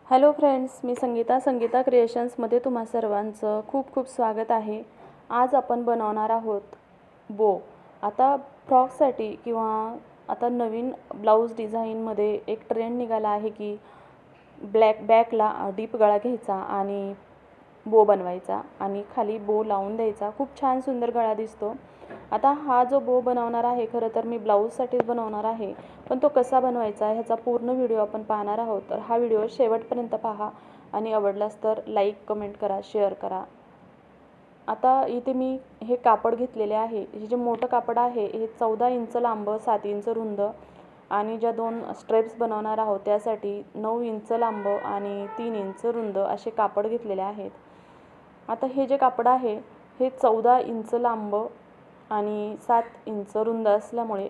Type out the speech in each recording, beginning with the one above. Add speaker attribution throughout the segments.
Speaker 1: Hello friends, मी संगीता क्रिएशन्समध्ये तुम्हा सर्वांचं खूप खूप स्वागत आहे। आज आपण बनवणार आहोत बो। आता फ्रॉकसाठी किंवा आता नवीन ब्लाऊज डिझाईनमध्ये एक ट्रेंड निघाला आहे की ब्लॅक बॅकला डीप गळा घ्यायचा आणि बो बनवायचा आणि खाली बो लावून द्यायचा। खूप छान सुंदर गळा दिसतो। आता हा जो बो बनवणार आहे खरं तर मी ब्लाऊजसाठीच बनवणार आहे, पण तो कसा बनवायचा ह्याचा पूर्ण व्हिडिओ आपण पाहणार आहोत। तर हा व्हिडिओ शेवटपर्यंत पहा आणि आवडल्यास तर लाईक कमेंट करा, शेअर करा। आता इथे मी हे कापड घेतलेले आहे। हे जे मोठं कापड आहे हे 14 इंच लांब, 7 इंच रुंद आणि ज्या दोन स्ट्रेप्स बनवणार आहोत त्यासाठी 9 इंच लांब आणि 3 इंच रुंद असे कापड घेतलेले आहेत। आता हे जे कापड आहे हे 14 इंच लांब आणि 7 इंच रुंद असल्यामुळे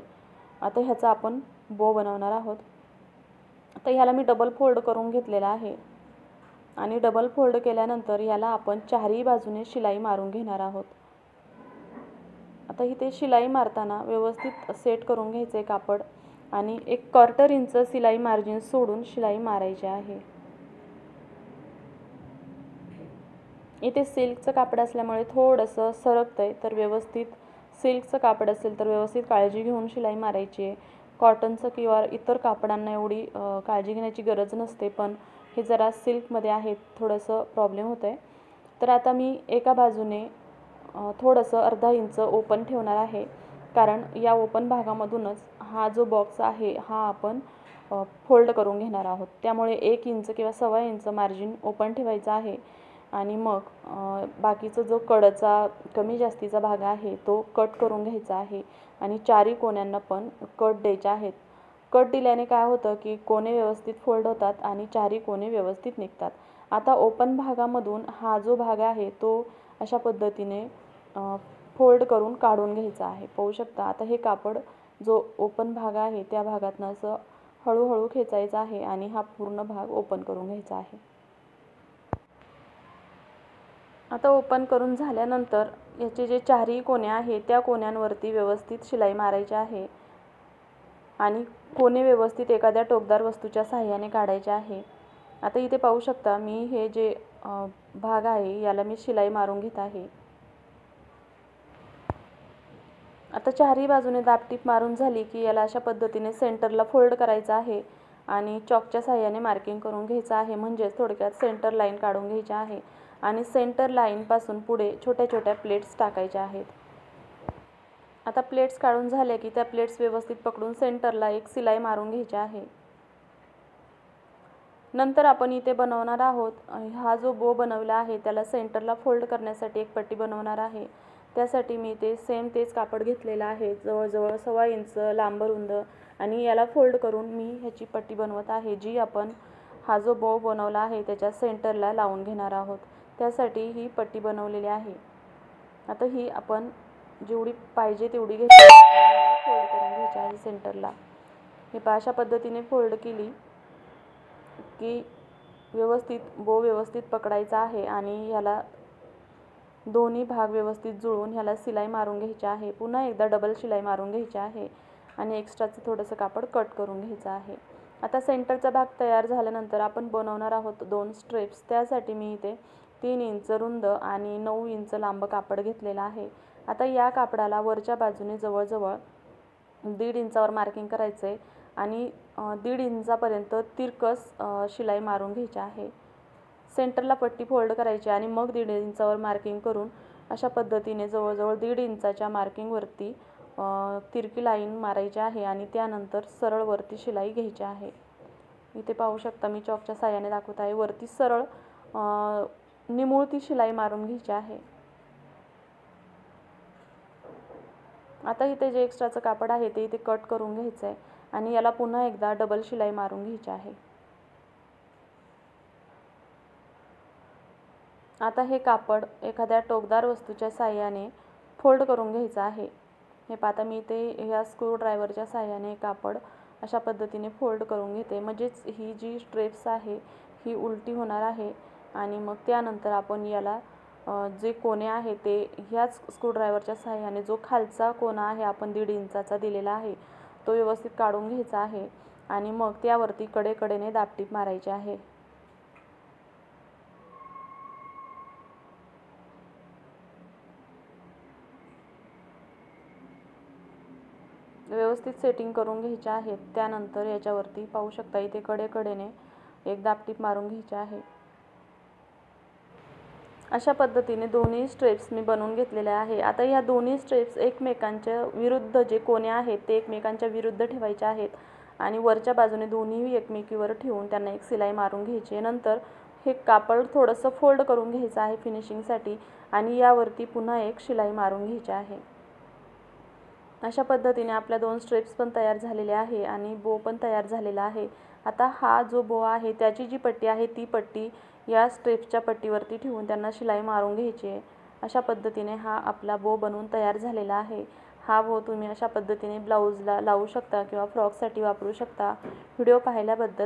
Speaker 1: आता ह्याचा आपण बो बनवणार आहोत। आता ह्याला मी डबल फोल्ड करून घेतलेला आहे आणि डबल फोल्ड केल्यानंतर याला आपण चारही बाजूने शिलाई मारून घेणार आहोत। आता इथे शिलाई मारताना व्यवस्थित सेट करून घ्यायचे कापड आणि 1/4 इंच शिलाई मार्जिन सोडून शिलाई मारायची आहे। इथे सिल्कचं कापड असल्यामुळे थोडंसं सरकतंय, तर व्यवस्थित सिल्कचं कापड असेल तर व्यवस्थित काळजी घेऊन शिलाई मारायची आहे। कॉटनचं किंवा इतर कापडांना एवढी काळजी घेण्याची गरज नसते, पण हे जरा सिल्कमध्ये आहे थोडंसं प्रॉब्लेम होतंय। तर आता मी एका बाजूने थोडंसं अर्धा इंच ओपन ठेवणार आहे, कारण या ओपन भागामधूनच हा जो बॉक्स आहे हा आपण फोल्ड करून घेणार आहोत। त्यामुळे 1 इंच किंवा 1.25 इंच मार्जिन ओपन ठेवायचं आहे आणि मग बाकीचा जो कडचा कमी जास्तीचा भाग आहे तो कट करून घ्यायचा आहे आणि चारी कोण्यांना पण कट द्यायचे आहेत। कट दिल्याने काय होतं की कोणे व्यवस्थित फोल्ड होतात आणि चारी कोणे व्यवस्थित निघतात। आता ओपन भागामधून हा जो भाग आहे तो अशा पद्धतीने फोल्ड करून काढून घ्यायचा आहे। पाहू शकता आता हे कापड जो ओपन भाग आहे त्या भागातनं असं हळूहळू खेचायचं आहे आणि हा पूर्ण भाग ओपन करून घ्यायचा आहे। आता ओपन करून झाल्यानंतर याचे जे चारही कोणे आहेत त्या कोण्यांवरती व्यवस्थित शिलाई मारायची आहे आणि कोणे व्यवस्थित एखाद्या टोकदार वस्तूच्या सहाय्याने काढायचे आहे। आता इथे पाहू शकता मी हे जे भाग आहे याला मी शिलाई मारून घेत आहे। आता चारही बाजूने दाबटीप मारून झाली की याला अशा पद्धतीने सेंटरला फोल्ड करायचं आहे आणि चॉकच्या सहाय्याने मार्किंग करून घ्यायचं आहे, म्हणजे थोडक्यात सेंटर लाईन काढून घ्यायची आहे आणि सेंटर लाईनपासून पुढे छोट्या छोट्या प्लेट्स टाकायच्या आहेत। आता प्लेट्स काढून झाल्या की त्या प्लेट्स व्यवस्थित पकडून सेंटरला एक शिलाई मारून घ्यायची आहे। नंतर आपण इथे बनवणार आहोत हा जो बो बनवला आहे त्याला सेंटरला फोल्ड करण्यासाठी एक पट्टी बनवणार आहे। त्यासाठी मी ते सेम तेच कापड घेतलेलं आहे, जवळजवळ 1.25 इंच लांब रुंद, आणि याला फोल्ड करून मी ह्याची पट्टी बनवत आहे जी आपण हा जो बो बनवला आहे त्याच्या सेंटरला लावून घेणार आहोत। त्यासाठी ही पट्टी बनवलेली आहे। आता ही आपण जेवढी पाहिजे तेवढी घेतली फोल्ड करून घ्यायची आहे सेंटरला। हे अशा पद्धतीने फोल्ड केली की व्यवस्थित बो व्यवस्थित पकडायचा आहे आणि ह्याला दोन्ही भाग व्यवस्थित जुळवून ह्याला शिलाई मारून घ्यायची आहे। पुन्हा एकदा डबल शिलाई मारून घ्यायची आहे आणि एक्स्ट्राचं थोडंसं कापड कट करून घ्यायचं आहे। आता सेंटरचा भाग तयार झाल्यानंतर आपण बनवणार आहोत 2 स्ट्रेप्स। त्यासाठी मी इथे 3 इंच रुंद आणि 9 इंच लांब कापड घेतलेलं आहे। आता या कापडाला वरच्या बाजूने जवळजवळ 1.5 इंचावर मार्किंग करायचं आहे आणि 1.5 इंचापर्यंत तिरकस शिलाई मारून घ्यायची आहे। सेंटरला पट्टी फोल्ड करायची आणि मग 1.5 इंचावर मार्किंग करून अशा पद्धतीने जवळजवळ 1.5 इंचाच्या मार्किंगवरती तिरकी लाईन मारायची आहे आणि त्यानंतर सरळ वरती शिलाई घ्यायची आहे। इथे पाहू शकता मी चॉकच्या साहाय्याने दाखवत आहे, वरती सरळ निमुळती शिलाई मारून घ्यायची आहे। आता इथे जे एक्स्ट्राचं कापड आहे ते इथे कट करून घ्यायचं आहे आणि याला पुन्हा एकदा डबल शिलाई मारून घ्यायची आहे। आता हे कापड एखाद्या टोकदार वस्तूच्या साहाय्याने फोल्ड करून घ्यायचं आहे। हे पाहता मी इथे या स्क्रू ड्रायव्हरच्या साहाय्याने कापड अशा पद्धतीने फोल्ड करून घेते, म्हणजेच ही जी स्ट्रेप्स आहे ही उलटी होणार आहे आणि मग त्यानंतर आपण याला जे कोणे आहे ते ह्याच स्क्रू ड्रायव्हरच्या साहाय्याने जो खालचा कोना आहे आपण 1.5 इंचाचा दिलेला आहे तो व्यवस्थित काढून घ्यायचा आहे आणि मग त्यावरती कडेकडेने दाबटीप मारायची आहे। व्यवस्थित सेटिंग करून घ्यायच्या आहेत. त्यानंतर याच्यावरती पाहू शकता इथे कडेकडेने एक दाबटीप मारून घ्यायची आहे. अशा पद्धतीने दोन्ही स्ट्रेप्स मी बनवून घेतलेल्या आहे. आता या दोन्ही स्ट्रेप्स एकमेकांच्या विरुद्ध जे कोने आहेत ते एकमेकांच्या विरुद्ध ठेवायचे आहेत आणि वरच्या बाजूने दोन्ही एकमेकीवर ठेवून त्यांना एक शिलाई मारून घ्यायची. नंतर हे कापड थोडंसं फोल्ड करून घ्यायचं आहे फिनिशिंगसाठी आणि यावरती पुन्हा एक शिलाई मारून घ्यायची आहे. अशा पद्धतीने आपल्या 2 स्ट्रेप्स पण तयार झालेले आहे आणि बो पण तयार झालेला आहे. आता हा जो बो आहे त्याची जी पट्टी आहे ती पट्टी या स्ट्रेप्सच्या पट्टीवरती ठेवून त्यांना शिलाई मारून घ्यायची आहे. अशा पद्धतीने हा आपला बो बनवून तयार झालेला आहे. हा बो तुम्ही अशा पद्धतीने ब्लाऊजला लावू शकता किंवा फ्रॉकसाठी वापरू शकता. व्हिडिओ पाहिल्याबद्दल